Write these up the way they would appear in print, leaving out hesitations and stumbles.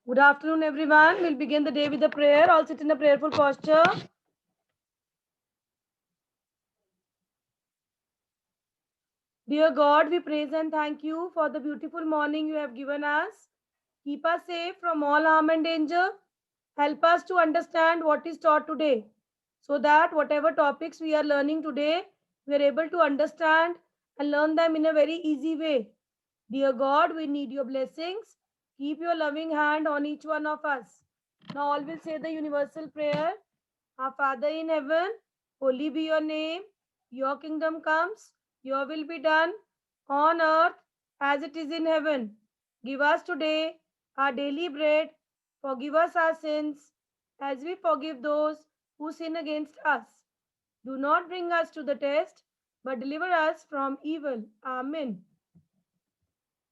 Good afternoon, everyone. We'll begin the day with a prayer. All sit in a prayerful posture. Dear God, we praise and thank you for the beautiful morning you have given us. Keep us safe from all harm and danger. Help us to understand what is taught today, so that whatever topics we are learning today, we are able to understand and learn them in a very easy way. Dear God, we need your blessings. Keep your loving hand on each one of us. Now, all will say the universal prayer. Our Father in heaven, holy be your name. Your kingdom comes, your will be done on earth as it is in heaven. Give us today our daily bread. Forgive us our sins as we forgive those who sin against us. Do not bring us to the test, but deliver us from evil. Amen.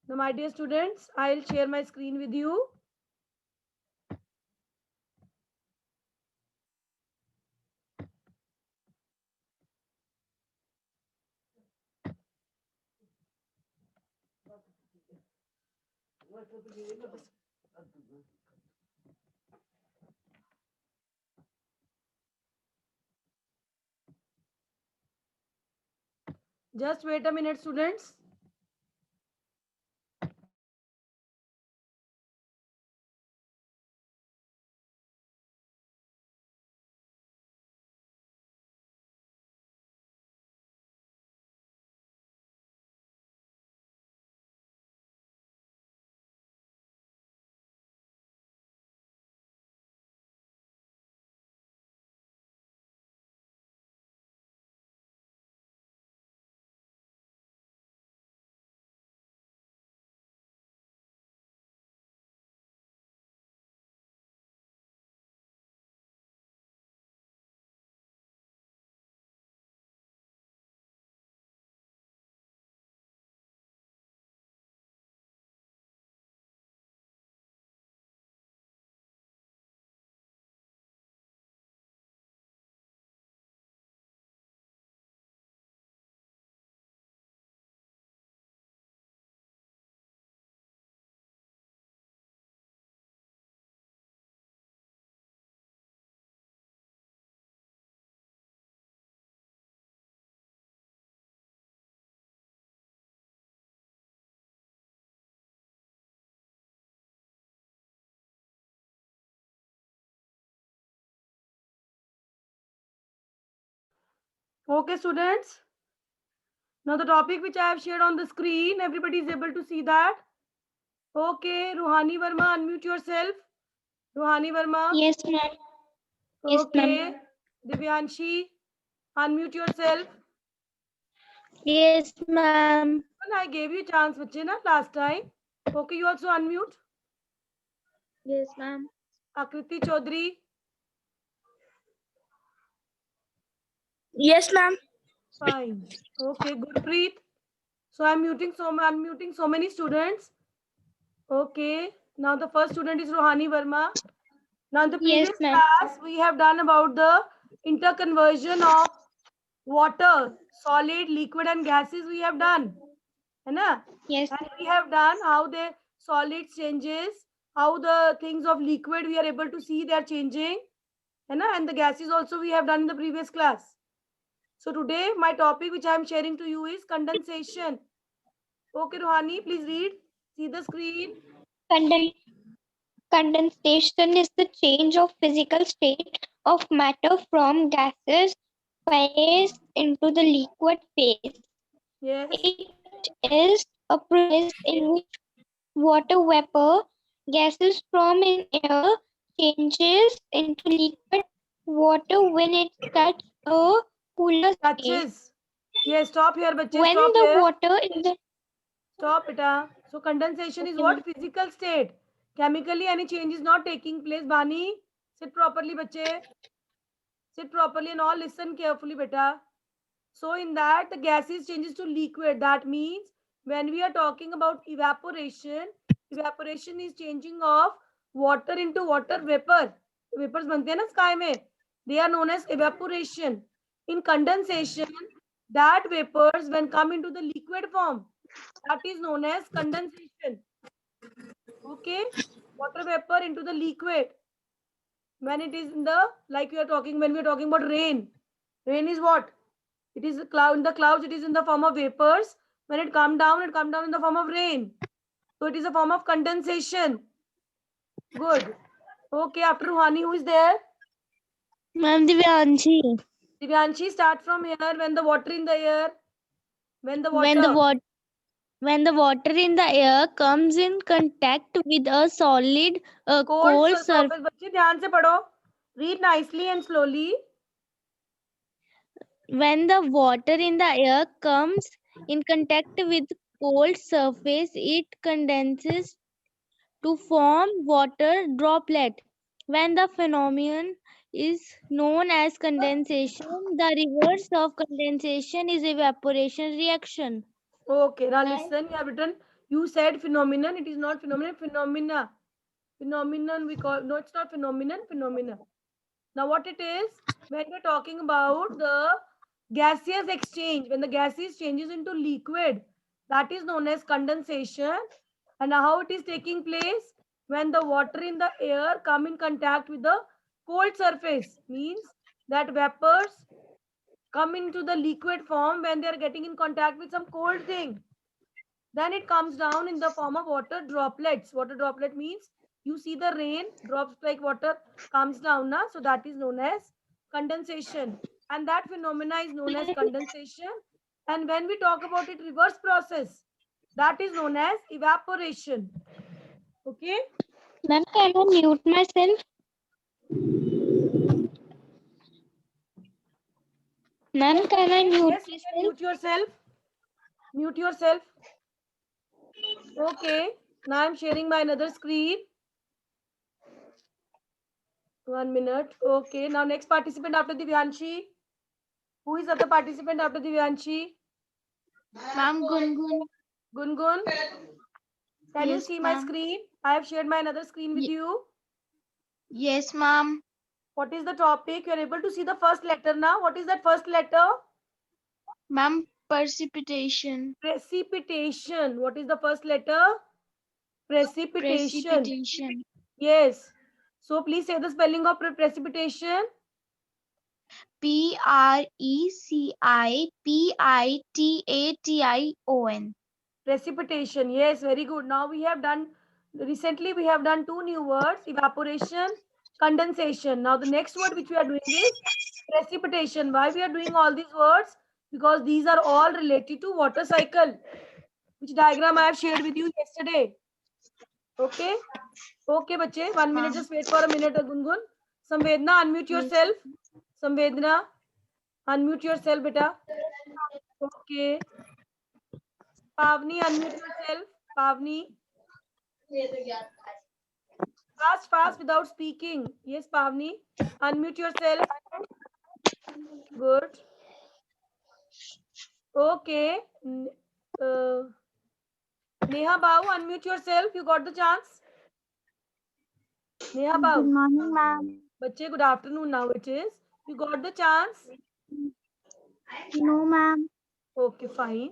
Now, my dear students, I'll share my screen with you. Just wait a minute, students. Okay, students. Now the topic which I have shared on the screen, everybody is able to see that. Okay, Ruhani Verma, unmute yourself. Ruhani Verma. Yes, ma'am. Yes, ma'am. Okay. Divyanshi, unmute yourself. Yes, ma'am. And I gave you chance, bache, na, last time. Okay, you also unmute. Yes, ma'am. Akriti Chaudhary. Yes, ma'am. Fine. Okay, Gurpreet. So I'm unmuting so many students. Okay. Now the first student is Rohani Verma. Now in the Yes, previous ma'am. class, we have done about the interconversion of water, solid, liquid and gases we have done. है ना? Yes. And we have done how the solids changes, how the things of liquid we are able to see they are changing. है ना? And the gases also we have done in the previous class. So today my topic which I am sharing to you is condensation. Okay, Rohani, please read. See the screen. Conden- Condensation is the change of physical state of matter from gases phase into the liquid phase. Yes. It is a process in which water vapor gases from in air changes into liquid water when it touches a cooler state. Touches. Yes, stop here, bache. When Stop the here. water in the Stop it. So condensation is okay, ma'am. what? Physical state. Chemically, any change is not taking place. Bani, sit properly, bache. Sit properly and all listen carefully, beta. So in that, the gases changes to liquid. That means when we are talking about evaporation, evaporation is changing of water into water vapor. Vapors बनते हैं ना sky में. They are known as evaporation. In condensation, that vapors when come into the liquid form, that is known as condensation. Okay. water vapor into the liquid. When it is in the, like we are talking, when we are talking about rain, rain is what? It is a cloud. In the clouds, it is in the form of vapors. When it come down in the form of rain. So it is a form of condensation. Good. Okay, after Ruhani, who is there? Ma'am, Divyanshi. Divyanshi, start from here. When the water in the air, when the water in the air comes in contact with a solid cold surface. बच्चे ध्यान से पढ़ो. Read nicely and slowly. when the water in the air comes in contact with cold surface, it condenses to form water droplet. When the phenomenon is known as condensation, the reverse of condensation is evaporation reaction. Okay, now listen. You have written. You said phenomenon. It is not phenomenon. Phenomena. Phenomenon we call. No, it's not phenomenon. Phenomena. Now what it is? When we're talking about the gaseous exchange, when the gases changes into liquid, that is known as condensation. And how it is taking place? When the water in the air come in contact with the cold surface, means that vapors come into the liquid form when they are getting in contact with some cold thing. Then it comes down in the form of water droplets. Water droplet means you see the rain drops like water comes down now, so that is known as condensation, and that phenomena is known as condensation. And when we talk about it reverse process, that is known as evaporation. Okay, Ma'am, can I mute myself? Ma'am, can I mute yes, you can mute yourself. Mute yourself. Okay, now I'm sharing my another screen. 1 minute. Okay, now next participant after Divyanshi. Who is other participant after Divyanshi? Ma'am, Gungun. Gungun. Can you Yes, see my ma'am. screen? I have shared my another screen with you. Yes, ma'am. What is the topic? You are able to see the first letter now. What is that first letter? Ma'am, precipitation. Precipitation. What is the first letter? Precipitation. Precipitation. Yes. So please say the spelling of precipitation. Precipitation. Precipitation. Yes, very good. Now we have done, recently we have done two new words, evaporation, condensation. Now the next word which we are doing is precipitation. Why we are doing all these words? Because these are all related to water cycle, which diagram I have shared with you yesterday. Okay. Okay, bache. 1 minute. Just wait for a minute, Gungun. Samvedna, unmute yourself. Samvedna, unmute yourself, beta. Okay. Pavni, unmute yourself. Pavni. Fast, fast, without speaking. Yes, Pavni. Unmute yourself. Good. Okay. Neha Bau, unmute yourself. You got the chance. Neha Bau. Good morning, ma'am. Bache, good afternoon now it is. You got the chance? No, ma'am. Okay, fine.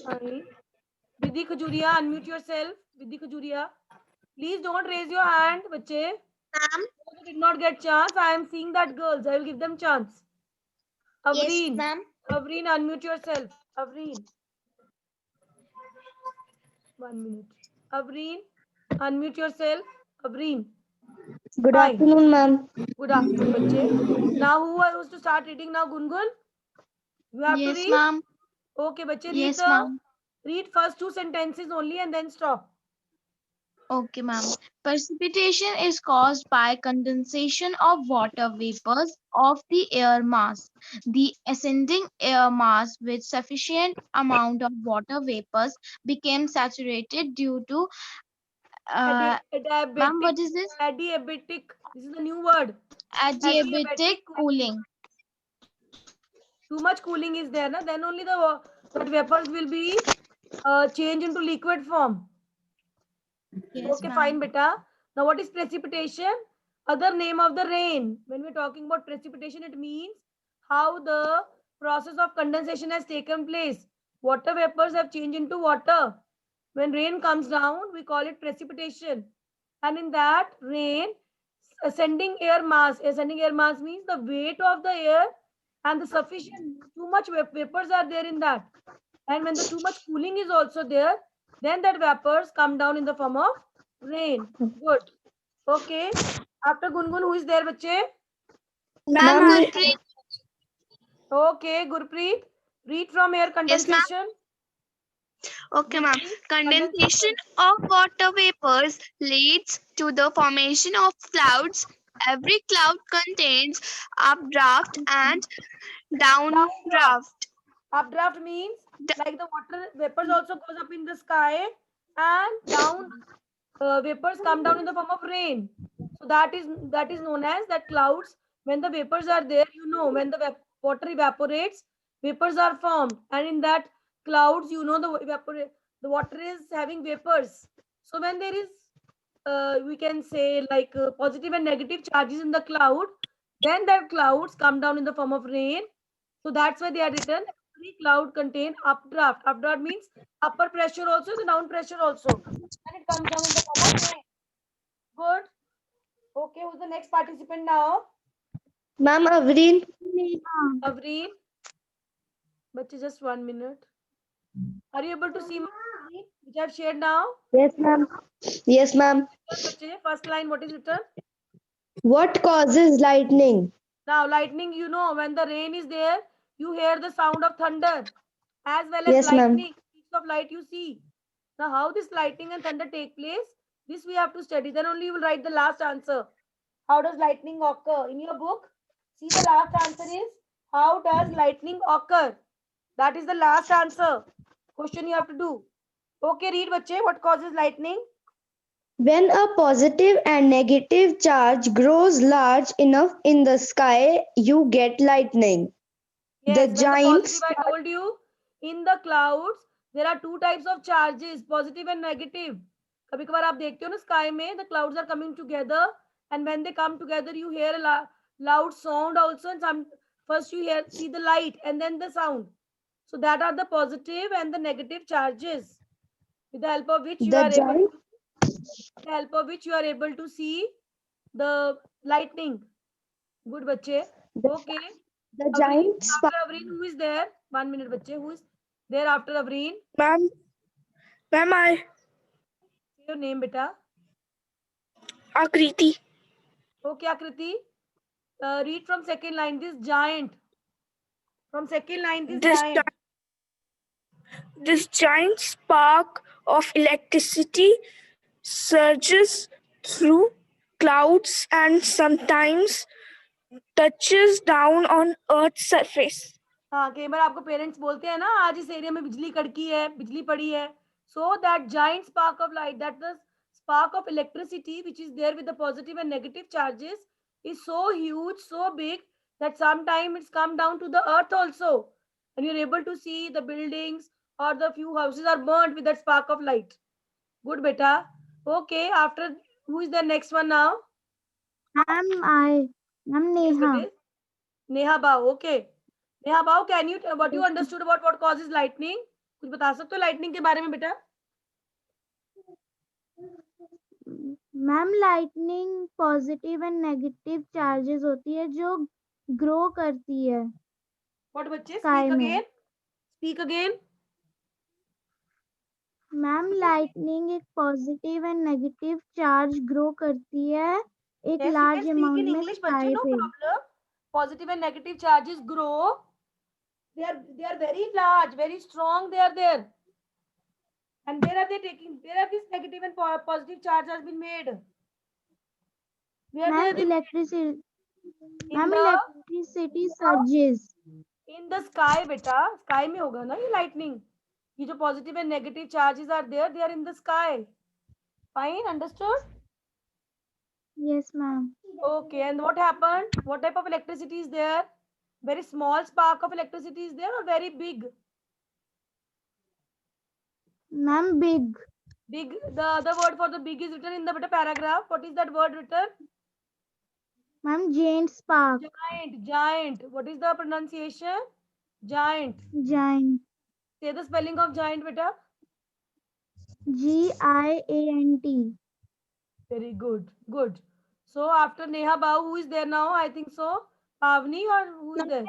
Fine. Vidhi Khajuria, unmute yourself. Vidhi Khajuria. Please don't raise your hand, bache. Ma'am. Those who did not get chance, I am seeing that girls. I will give them chance. Avreen. Yes, ma'am. Avreen, unmute yourself. Avreen. 1 minute. Avreen, unmute yourself. Avreen. Good Fine. afternoon, ma'am. Good afternoon, bache. Now who was to start reading now? Gungun? You have to Yes, read? ma'am. Okay, bache. Yes, ma'am. Read first two sentences only and then stop. Okay, ma'am. Precipitation is caused by condensation of water vapors of the air mass. The ascending air mass with sufficient amount of water vapors became saturated due to ma'am, what is this? Adiabatic. This is the new word. Adiabatic cooling. Too much cooling is there, na? Then only that vapors will be changed into liquid form. Yes, Okay, ma'am. fine, beta. Now, what is precipitation? Other name of the rain. When we're talking about precipitation, it means how the process of condensation has taken place. Water vapors have changed into water. When rain comes down, we call it precipitation. and in that rain, ascending air mass means the weight of the air and the sufficient too much vapors are there in that, and when the too much cooling is also there, then that vapors come down in the form of rain. Good. Okay. After Gungun, who is there, bache? Ma'am, Ma'am, Gurpreet. Okay, Gurpreet. Read from air yes, ma'am. condensation. Okay, ma'am. Gurpreet, Condensation of water vapors leads to the formation of clouds. Every cloud contains updraft and downdraft. Updraft means The- like the water vapors also goes up in the sky and down vapors come down in the form of rain. So that is known as that clouds. When the vapors are there, when the water evaporates, vapors are formed, and in that clouds, the water is having vapors. So when there is, we can say like positive and negative charges in the cloud, then that clouds come down in the form of rain. So that's why they are written. Every cloud contain updraft. Updraft means upper pressure also, the down pressure also, and it comes down in the form of rain. Good. Okay, who's the next participant now? Ma'am, Avreen. Avreen. But just 1 minute. Are you able to see my screen, which I've shared now? Yes, ma'am. Yes, ma'am. First line, what is written? What causes lightning? Now, lightning, when the rain is there, you hear the sound of thunder as well as Yes, ma'am. lightning. Streaks of light you see. Now, how this lightning and thunder take place, this we have to study. Then only you will write the last answer. How does lightning occur? In your book, see the last answer is, how does lightning occur? That is the last answer. Question you have to do. Okay, read bache. What causes lightning? When a positive and negative charge grows large enough in the sky, you get lightning. The Yes, when the positive, giants. I told you, in the clouds, there are two types of charges, positive and negative. कभी कभार आप देखते हो ना sky में, the clouds are coming together, and when they come together, you hear a loud sound also, and first you see the light and then the sound. So that are the positive and the negative charges, with the help of which you The are able giant. to, with the help of which you are able to see the lightning. Good, bache. The, Okay. the Avreen, giant spark. after Avreen, who is there? 1 minute, bache. Who is there after Avreen? Ma'am, I Say your name, beta. Akriti. Okay, Akriti. Read from second line. This giant. From second line, this This giant. this giant spark of electricity surges through clouds and sometimes touches down on Earth's surface. हाँ, कई बार आपको parents बोलते हैं ना, आज इस area में बिजली कड़की है, बिजली पड़ी है. So that giant spark of light, that the spark of electricity which is there with the positive and negative charges is so huge, so big that sometimes it's come down to the earth also, and you're able to see the buildings or the few houses are burnt with that spark of light. Good, beta. Okay, after who is the next one now? I'm Yes, Neha. bete. Neha Bao. Okay. Neha Bao, can you what you understood about what causes lightning? कुछ बता सकते हो lightning के बारे में बेटा? Ma'am lightning positive and negative charges होती है जो ग्रो करती है. What बच्चे? Sky Speak में. again. Speak again. Ma'am lightning एक positive and negative charge grow करती है एक Yes, you large can speak amount in में English, बच्चे. स्काई No पे. problem. Positive and negative charges grow. They are very large, very strong. They are there. And where are they taking? Where are this negative and positive charge has been made? Where ma'am they electricity in ma'am the electricity surges. in the sky, बेटा. Sky में होगा ना ये lightning. ये जो positive and negative charges are there, they are in the sky. Fine, understood? Yes ma'am. Okay, and what happened? What type of electricity is there? Very small spark of electricity is there or very big? Ma'am big. Big. The other word for the big is written in the paragraph. What is that word written? Ma'am gent spark. Giant. What is the pronunciation? Giant. Giant. Say the spelling of giant, beta. GIANT. Very good. Good. So after Neha Bau, who is there now? I think so. Pavni or who is there?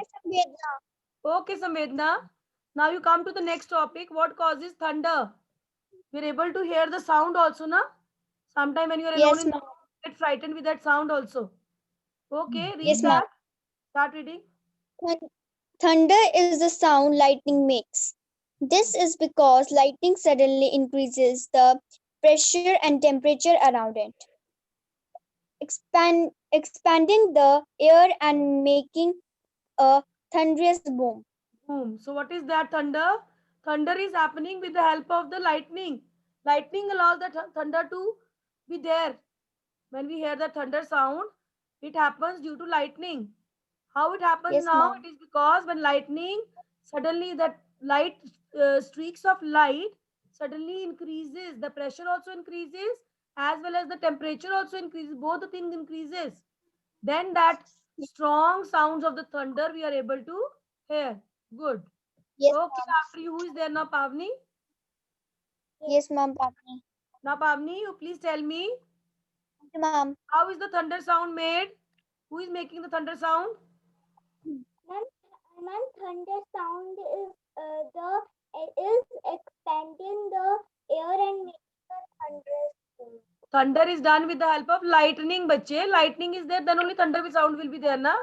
Okay, Samvedna. Now you come to the next topic. What causes thunder? You're able to hear the sound also, na? Sometime when you're alone Yes, in the ma'am. room, you get frightened with that sound also. Okay, read Yes, ma'am. that. Start reading. Thunder is the sound lightning makes. This is because lightning suddenly increases the pressure and temperature around it, expanding the air and making a thunderous boom. Boom. So what is that thunder? Thunder is happening with the help of the lightning. Lightning allows the thunder to be there. When we hear the thunder sound, it happens due to lightning. How it happens Yes, now? ma'am. It is because when lightning suddenly that light streaks of light suddenly increases, the pressure also increases as well as the temperature also increases. Both the things increases. Then that strong sounds of the thunder we are able to hear. Good. Yes, Okay, ma'am. after you, who is there now, Pavni? Yes, ma'am. Pavni. Now, Pavni, you please tell me Ma'am. how is the thunder sound made? Who is making the thunder sound? Ma'am, thunder sound is the it is expanding the air and making the thunderous boom. Thunder is done with the help of lightning, बच्चे. Lightning is there, then only thunder sound will be there, na?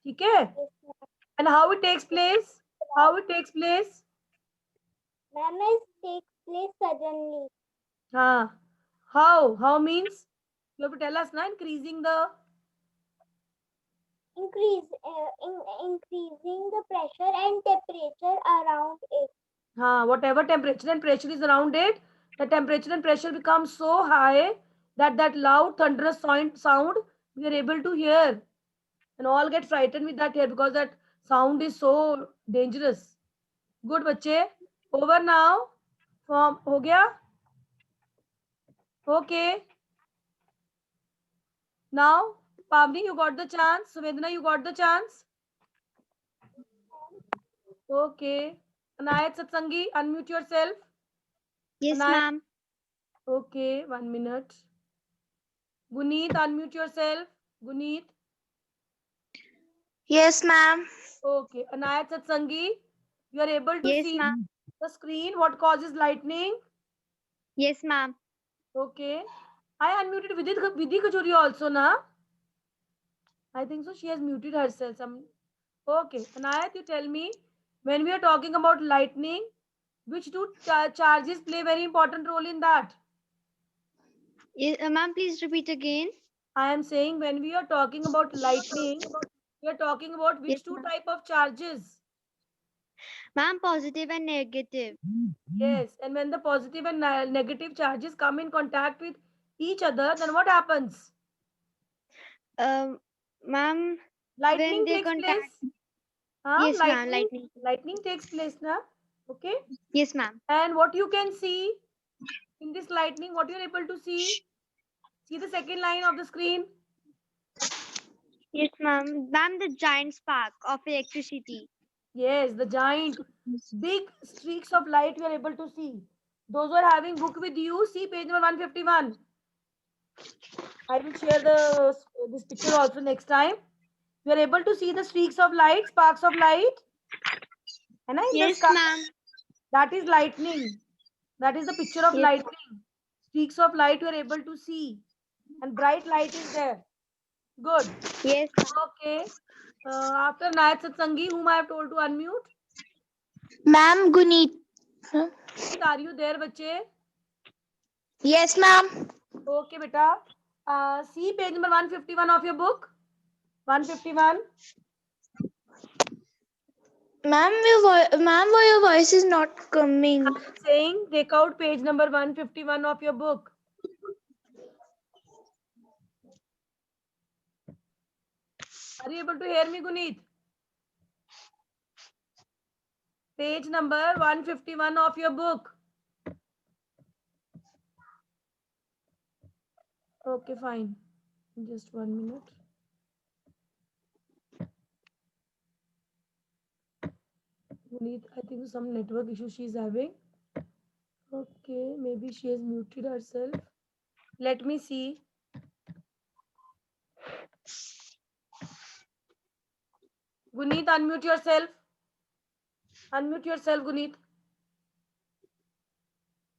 ठीक है? Yes, ma'am. And how it takes place? How it takes place? Ma'am, it takes place suddenly. हाँ. How? How means? You have to tell us, na? Increasing the Increasing the pressure and temperature around it. whatever temperature and pressure is around it, the temperature and pressure becomes so high that that loud thunderous sound we are able to hear, and all get frightened with that here because that sound is so dangerous. Good बच्चे. Over now. Form हो गया? Okay. Now, Pavni, you got the chance. Suvedna, you got the chance. Okay. Anayat Satsangi, unmute yourself. Yes, Anayat. ma'am. Okay, 1 minute. Guneet, unmute yourself. Guneet. Yes, ma'am. Okay. Anayat Satsangi, you are able to Yes, see ma'am. the screen. What causes lightning? Yes, ma'am. Okay. I unmuted Vidhi Kajuri also, na? I think so. She has muted herself. Okay. Anayat, you tell me, when we are talking about lightning, which two charges play very important role in that? Ma'am, please repeat again. I am saying when we are talking about lightning, we are talking about Yes, which two ma'am. type of charges? Ma'am, positive and negative. Yes, and when the positive and negative charges come in contact with each other, then what happens? Ma'am, when Lightning they takes contact. place. Huh? Yes, ma'am. Lightning. Lightning takes place now. Okay. Yes, ma'am. And what you can see in this lightning, what you're able to see? See the second line of the screen. Yes, ma'am. Ma'am, the giant spark of electricity. Yes, the giant big streaks of light you are able to see. Those who are having book with you, see page number 151. I will share this picture also next time. You are able to see the streaks of light, sparks of light, and in the Yes, sky. ma'am. That is lightning. That is the picture of Yes. lightning. Streaks of light you are able to see, and bright light is there. Good. Yes. Okay. After Nayat Satsangi, whom I have told to unmute. Ma'am, Guneet. Are you there, bache? Yes, ma'am. Okay, beta. See page number 151 of your book. 151. Ma'am, why your voice is not coming? I'm saying take out page number 151 of your book. Are you able to hear me, Guneet? Page number 151 of your book. Okay, fine. Just 1 minute. Guneet, I think some network issue she is having. Okay, maybe she has muted herself. Let me see. Guneet, unmute yourself. Unmute yourself, Guneet.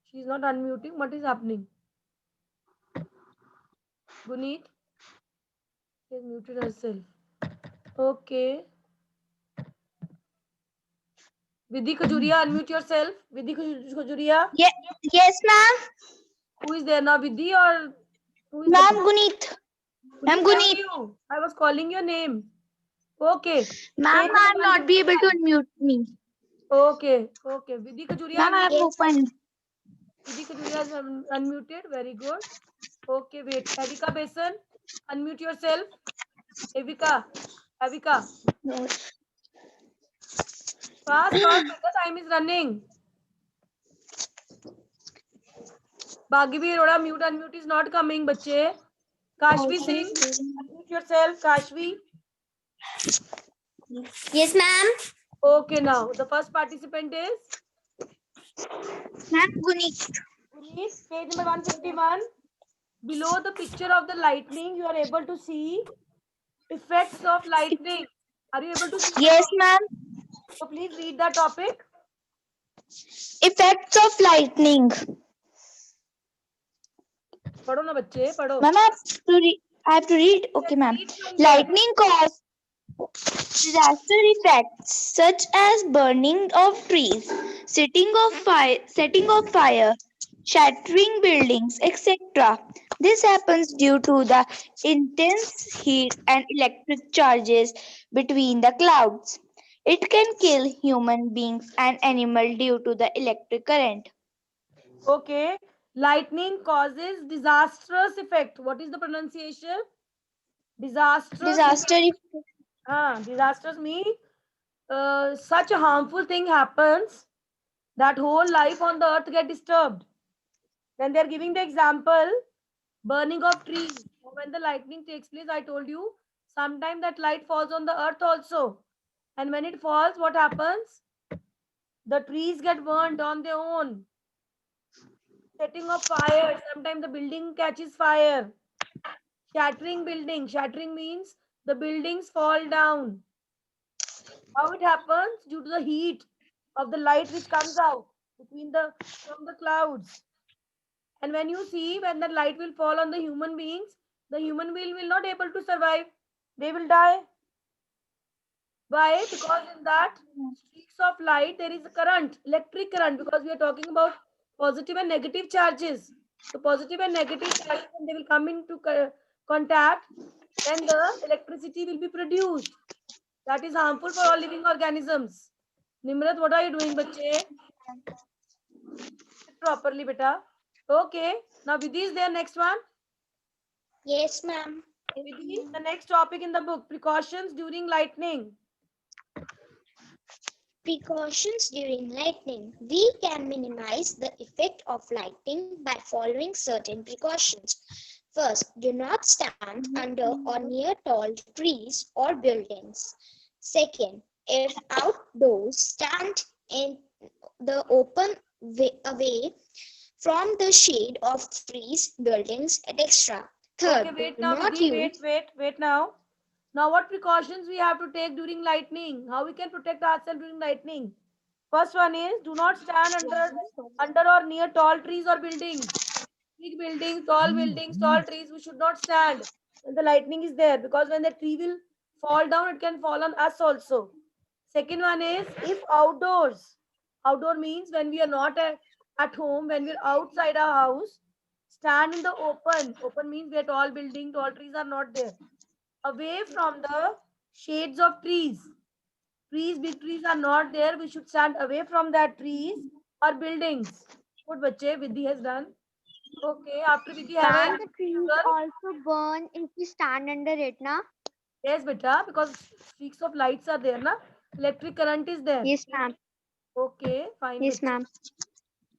She's not unmuting. What is happening? Guneet? She has muted herself. Okay. Vidhi Khajuria, unmute yourself. Vidhi Khajuria. Yes, ma'am. Who is there now? Vidhi or who is Ma'am, there? Guneet. Ma'am, Guneet, where are Guneet. you? I was calling your name. Okay. Ma'am, Say I'll one not be able to time. unmute me. Okay. Okay. Vidhi Khajuria, Ma'am, I have opened. Vidhi Khajuria is unmuted. Very good. Okay, wait. Evika Besan, unmute yourself. Evika. Evika. Fast, fast. The time is running. Bhagvi Arora, mute, unmute is not coming, bache. Kashvi Singh, unmute yourself. Kashvi. Yes, ma'am. Okay, now the first participant is Ma'am, Guneet. Puneet, page number 151. Below the picture of the lightning, you are able to see effects of lightning. Are you able to see? Yes, ma'am. So please read the topic. Effects of lightning. पढ़ो ना बच्चे, पढ़ो. Ma'am, I have to read. Okay, ma'am. Read from there. Lightning cause disaster effects such as burning of trees, setting of fire, shattering buildings, etc. This happens due to the intense heat and electric charges between the clouds. It can kill human beings and animals due to the electric current. Okay. Lightning causes disastrous effect. What is the pronunciation? Disastrous Disaster effect. Disastrous mean such a harmful thing happens that whole life on the earth get disturbed. Then they're giving the example, burning of trees. When the lightning takes place, I told you, sometimes that light falls on the earth also. And when it falls, what happens? The trees get burned on their own. Setting of fire, sometimes the building catches fire. Shattering building. Shattering means the buildings fall down. How it happens? Due to the heat of the light which comes out from the clouds. And when you see when the light will fall on the human beings, the human will not able to survive. They will die. Why? Because in that streaks of light there is a current, electric current, because we are talking about positive and negative charges. So positive and negative charges, when they will come into contact, then the electricity will be produced. That is harmful for all living organisms. Nimrat, what are you doing, bache? Sit properly, beta. Okay. Now Vidhi is there. Next one. Yes, ma'am. Vidhi, the next topic in the book: precautions during lightning. Precautions during lightning. We can minimize the effect of lightning by following certain precautions. First, do not stand under or near tall trees or buildings. Second, if outdoors, stand in the open away from the shade of trees, buildings, etc. Third, Okay, wait do now, not Vidhi. use Wait now. Now, what precautions we have to take during lightning? How we can protect ourselves during lightning? First one is do not stand under or near tall trees or buildings. Big buildings, tall trees, we should not stand when the lightning is there, because when the tree will fall down, it can fall on us also. Second one is if outdoors. Outdoor means when we are not at home, when we're outside our house, stand in the open. Open means where tall building, tall trees are not there. Away from the shades of trees. Big trees are not there. We should stand away from that trees or buildings. What bache Vidhi has done. Okay, after Vidhi have Ma'am, a the trees girl. also burn if we stand under it, na? Yes, beta, because streaks of lights are there, na? Electric current is there. Yes, ma'am. Okay, fine. Yes, bache. ma'am.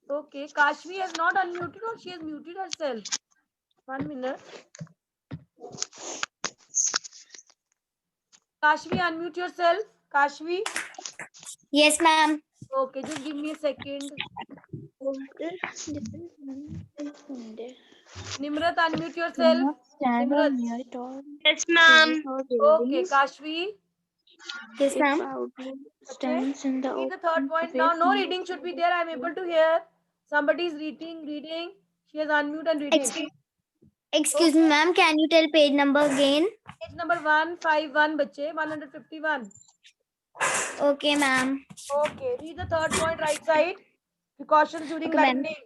Okay, Kashvi has not unmuted or she has muted herself. 1 minute. Kashvi, unmute yourself. Kashvi. Yes, ma'am. Okay, just give me a second. Nimrat, unmute yourself. Stand Nimrat. on near tall Yes, ma'am. Okay, Kashvi. Yes, ma'am. Okay. Stands in the See the open third point now. No reading should be there. I'm able to hear. Somebody is reading. She has unmute and reading. Excuse me, ma'am. Can you tell page number again? Page number 151, bache. 151. Okay, ma'am. Okay. Read the third point right side. Precautions during Okay, ma'am. lightning.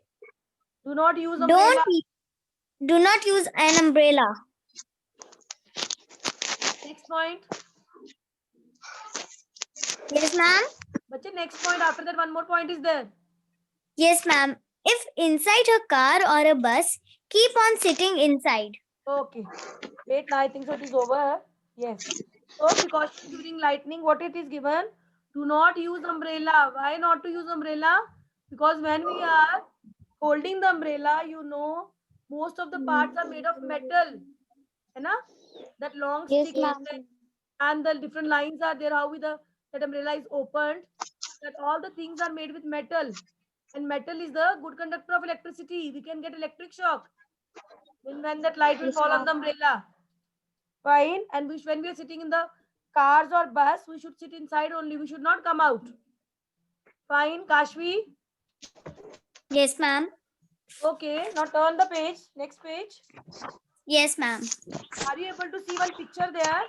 Do not use umbrella. Do not use an umbrella. Next point. Yes, ma'am. Bache, next point. After that, one more point is there. Yes, ma'am. If inside a car or a bus, keep on sitting inside. Okay. Wait, now I think so it is over. Yes. So precautions during lightning, what it is given? Do not use umbrella. Why not to use umbrella? Because when we are holding the umbrella, you know, most of the parts are made of metal. Hai na? That long Yes, stick is ma'am. there, and the different lines are there. How that umbrella is opened. That all the things are made with metal. And metal is the good conductor of electricity. We can get electric shock when that light will Yes, fall on ma'am. the umbrella. Fine. And when we are sitting in the cars or bus, we should sit inside only. We should not come out. Fine. Kashvi. Yes, ma'am. Okay. Now turn the page. Next page. Yes, ma'am. Are you able to see one picture there?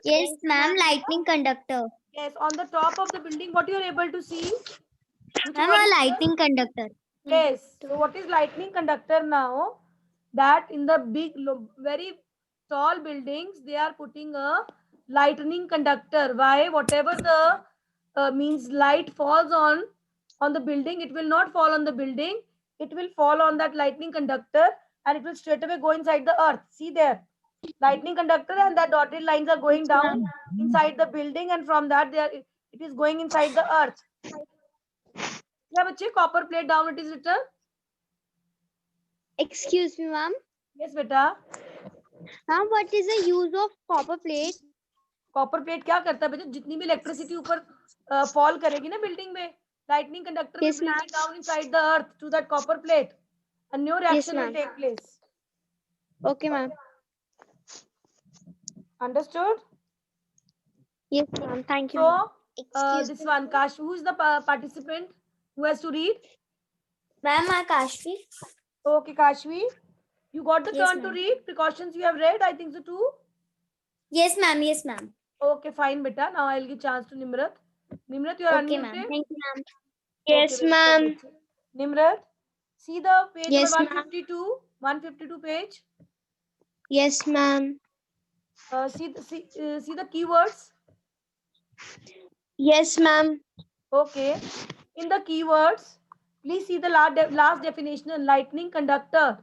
Yes, ma'am. Lightning conductor. Yes. On the top of the building, what you are able to see? Which Ma'am, one a is there? lightning conductor. Yes. So what is lightning conductor now? That in the big, very tall buildings, they are putting a lightning conductor. Why? Whatever the means light falls on the building, it will not fall on the building. It will fall on that lightning conductor, and it will straight away go inside the earth. See there, lightning conductor, and that dotted lines are going down inside the building, and from that it is going inside the earth. Yeah, bache, copper plate down it is written. Excuse me, ma'am. Yes, beta. Ma'am, what is the use of copper plate? Copper plate क्या करता है बच्चे जितनी भी electricity ऊपर fall करेगी ना building में lightning conductor will Yes, bring ma'am. it down inside the earth to that copper plate. A new reaction will ma'am. take place. Okay, ma'am. Understood? Yes, ma'am. Thank you. So ma'am. this one, Kash, who is the participant who has to read? Ma'am, Kashvi. Okay, Kashvi, you got the Yes, turn to ma'am. read. Precautions you have read, I think so too. Yes, ma'am. Yes, ma'am. Okay, fine, beta. Now I'll give chance to Nimrat. Nimrat, you are Okay, unmuted. ma'am. Thank you, ma'am. Yes, Okay, very ma'am. good, bache. Nimrat, see the page Yes, number ma'am. 152 page. Yes, ma'am. See the keywords. Yes, ma'am. Okay. In the keywords, please see the last definition. Lightning conductor.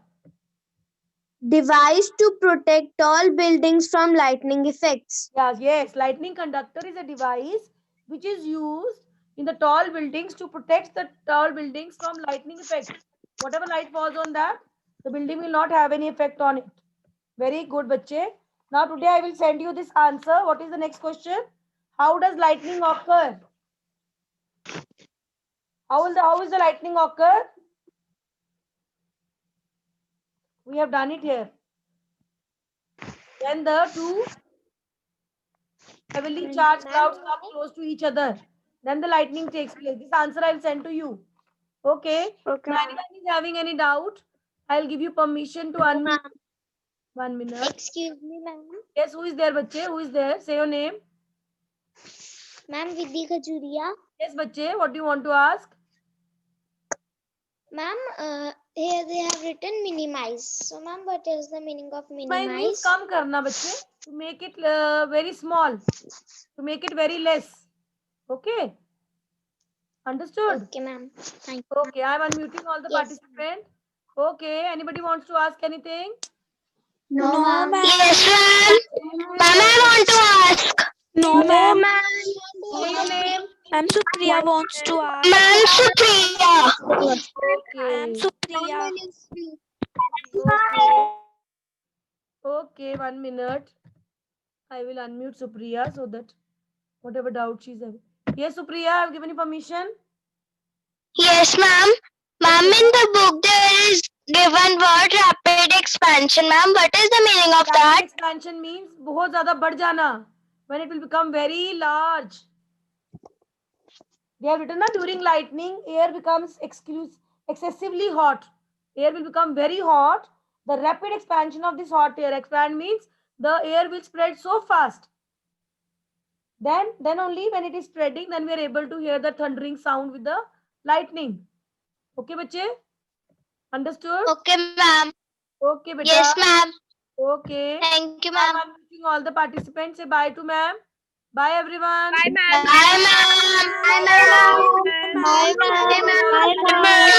Device to protect tall buildings from lightning effects. Yes. Lightning conductor is a device which is used in the tall buildings to protect the tall buildings from lightning effect. Whatever light falls on that, the building will not have any effect on it. Very good, bache. Now today I will send you this answer. What is the next question? How does lightning occur? How is the lightning occur? We have done it here. When the two heavily charged clouds come close to each other, then the lightning takes place. This answer I'll send to you. Okay. Okay. Now anyone is having any doubt, I'll give you permission to unmute. 1 minute. Excuse me, ma'am. Yes, who is there, bache? Who is there? Say your name. Ma'am, Vidhi Khajuria. Yes, bache. What do you want to ask? Ma'am, here they have written minimize. So, ma'am, what is the meaning of Means minimize? come karna, bache. To make it very small. To make it very less. Okay. Understood? Okay, ma'am. Thank Okay, I'm unmuting all the Yes. participants. Okay, anybody wants to ask anything? No, ma'am. Yes, ma'am. Ma'am, I want to ask. No, ma'am. Say your name. Ma'am, Supriya wants to ask. Ma'am, Supriya. Okay. Supriya. Okay. Okay, 1 minute. I will unmute Supriya so that whatever doubt she's having. Yes, Supriya, I've given you permission. Yes, ma'am. Ma'am, in the book there is Given word rapid expansion, ma'am. What is the meaning of Rapid that? expansion means बहुत ज़्यादा बढ़ जाना. When it will become very large. They have written that during lightning, air becomes excessively hot. Air will become very hot. The rapid expansion of this hot air, expand means the air will spread so fast. Then only when it is spreading, then we are able to hear the thundering sound with the lightning. Okay, bache? Understood? Okay, ma'am. Okay, beta. Yes, ma'am. Okay. Thank you, Now ma'am. I'm wishing all the participants say bye to ma'am. Bye, everyone. Bye, ma'am. Bye, ma'am. Bye, ma'am. Bye, ma'am. Bye, ma'am.